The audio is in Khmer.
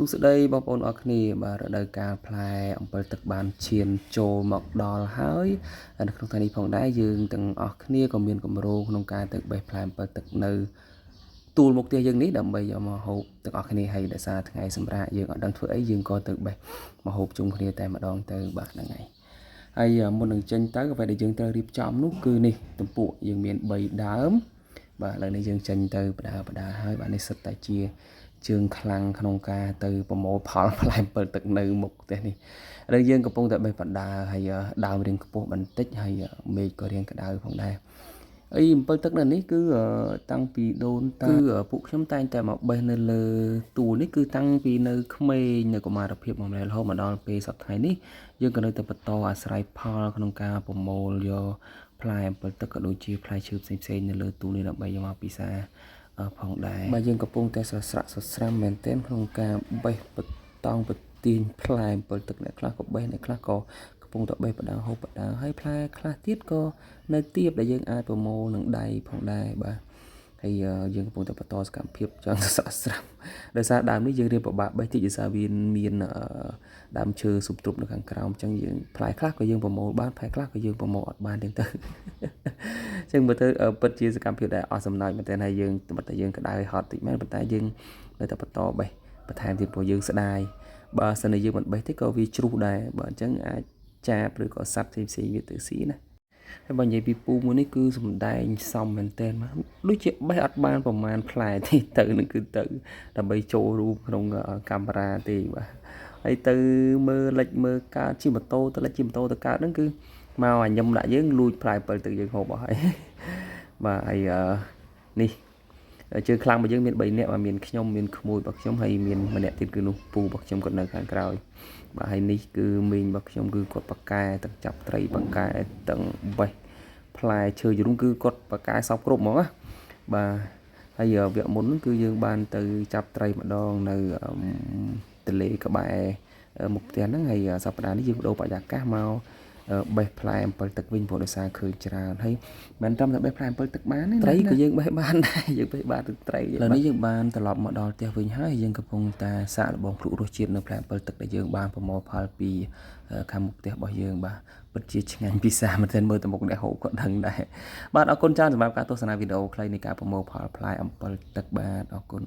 សួស្តីបងប្អូនអរគ្នាបាទរដូវកាលផ្លែអំពិលទឹកបានឈានចូលមកដល់ហើយនៅក្នុងថ្ងៃនេះផងដែរយើងទាំងអស់គ្នាក៏មានកម្រោងក្នុងការទៅបេះផ្លែអំពិលទឹកនៅទូលមុខផ្ទះយើងនេះដើម្បីយកមកហូបទាំងអស់គ្នាហើយដោយសារថ្ងៃសម្រាប់យើងអត់ដឹងធ្វើអីយើងក៏ទៅបេះមកហូបជុំគ្នាតែម្ដងទៅបាទហ្នឹងហើយហើយមុននឹងចេញទៅអ្វីដែលយើងត្រូវរៀបចំនោះគឺនេះទំពក់យើងមាន3ដើមបាទឥឡូវនេះយើងចេញទៅបដាហើយបាទនេះសិតតែជាជើងខ្លាំងក្នុងការទៅប្រមូលផលផ្លែអំពិលទឹកនៅមុខផ្ទះនេះឥឡូវយើងកំពុងតែបេះបដាហើយដើមរៀងខ្ពស់បន្តិចហើយមេឃក៏រៀងក្តៅផងដែរអីអំពិលទឹកនៅនេះគឺតាំងពីដូនតាគឺពួកខ្ញុំតែងតែមកបេះនៅលើទួលនេះគឺតាំងពីនៅក្មេងនៅកុមារភាពមករហូតមកដល់ពេលសប្តាហ៍នេះយើងក៏នៅតែបន្តអាស្រ័យផលក្នុងការប្រមូលយកផ្លែអំពិលទឹកក៏ដូចជាផ្លែឈើផ្សេងៗនៅលើទួលនេះដើម្បីយកមកពិសាផងដែរបាទយើងកំពុងតែស្រស្រាំមែនទែនក្នុងការបេះបតង់បទាញផ្លែអំពិលទឹកអ្នកខ្លះក៏បេះអ្នកខ្លះក៏កំពុងតែបេះបដាហូបបដាហើយផ្លែខ្លះទៀតក៏នៅទៀបដែលយើងអាចប្រមូលនឹងដៃផងដែរបាទហើយយើងកំពុងតែបន្តសកម្មភាពចង់ស្រស្រាំដោយសារដើមនេះយើងរៀបពិបាកបេះតិចដោយសារវាមានដើមឈើស៊ុបទ្រុបនៅខាងក្រោមអញ្ចឹងយើងផ្លែខ្លះក៏យើងប្រមូលបានផ្លែខ្លះក៏យើងប្រមូលអត់បានទាំងទៅអញ្ចឹងមើលទៅពិតជាសកម្មភាពដែលអស់សំណើចមែនទែនហើយយើងតែយើងក្តៅហត់តិចមែនប៉ុន្តែយើងនៅតែបន្តបេះបន្ថែមទៀតព្រោះយើងស្ដាយបើសិនជាយើងមិនបេះទេក៏វាជ្រុះដែរបើអញ្ចឹងអាចចាបឬក៏សត្វផ្សេងៗវាទៅស៊ីណាហើយបើនិយាយពីពូមួយនេះគឺសំដែងសមមែនទែនមកដូចជាបេះអត់បានប្រមាណផ្លែទេទៅនឹងគឺទៅដើម្បីចូលរួមក្នុងកាមេរ៉ាទេបាទហើយទៅមើលលិចមើលកើតជិះម៉ូតូទៅលិចជិះម៉ូតូទៅកើតហ្នឹងគឺមកអាញឹមដាក់យើងលួចផ្លែអំពិលទឹកយើងហូបអស់ហើយបាទហើយនេះជើងខ្លាំងរបស់យើងមាន3នាក់បាទមានខ្ញុំមានក្មួយរបស់ខ្ញុំហើយមានម្នាក់ទៀតគឺនោះពូរបស់ខ្ញុំគាត់នៅខាងក្រោយបាទហើយនេះគឺមីងរបស់ខ្ញុំគឺគាត់ប៉ាកែទាំងចាប់ត្រីប៉ាកែទាំងបេះផ្លែឈើជ្រុំគឺគាត់ប៉ាកែសពគ្រប់ហ្មងណាបាទហើយវគ្គមុនហ្នឹងគឺយើងបានទៅចាប់ត្រីម្ដងនៅទន្លេក្បែរមុខផ្ទះហ្នឹងហើយសប្តាហ៍នេះយើងបដូរបរិយាកាសមកបេះផ្លែអំពិលទឹកវិញព្រោះដោយសារឃើញច្រើនហើយមិនត្រឹមតែបេះផ្លែអំពិលទឹកបានទេត្រីក៏យើងបេះបានដែរយើងបេះបានទឹកត្រីឥឡូវនេះយើងបានត្រឡប់មកដល់ផ្ទះវិញហើយយើងកំពុងតែសាកល្បងភ្លក់រសជាតិនៅផ្លែអំពិលទឹកដែលយើងបានប្រមូលផលពីខាងមុខផ្ទះរបស់យើងបាទពិតជាឆ្ងាញ់ពិសាមែនទែនមើលទៅមុខអ្នកហូបក៏ដឹងដែរបាទអរគុណច្រើនសម្រាប់ការទស្សនាវីដេអូខ្លីនៃការប្រមូលផលផ្លែអំពិលទឹកបាទអរគុណ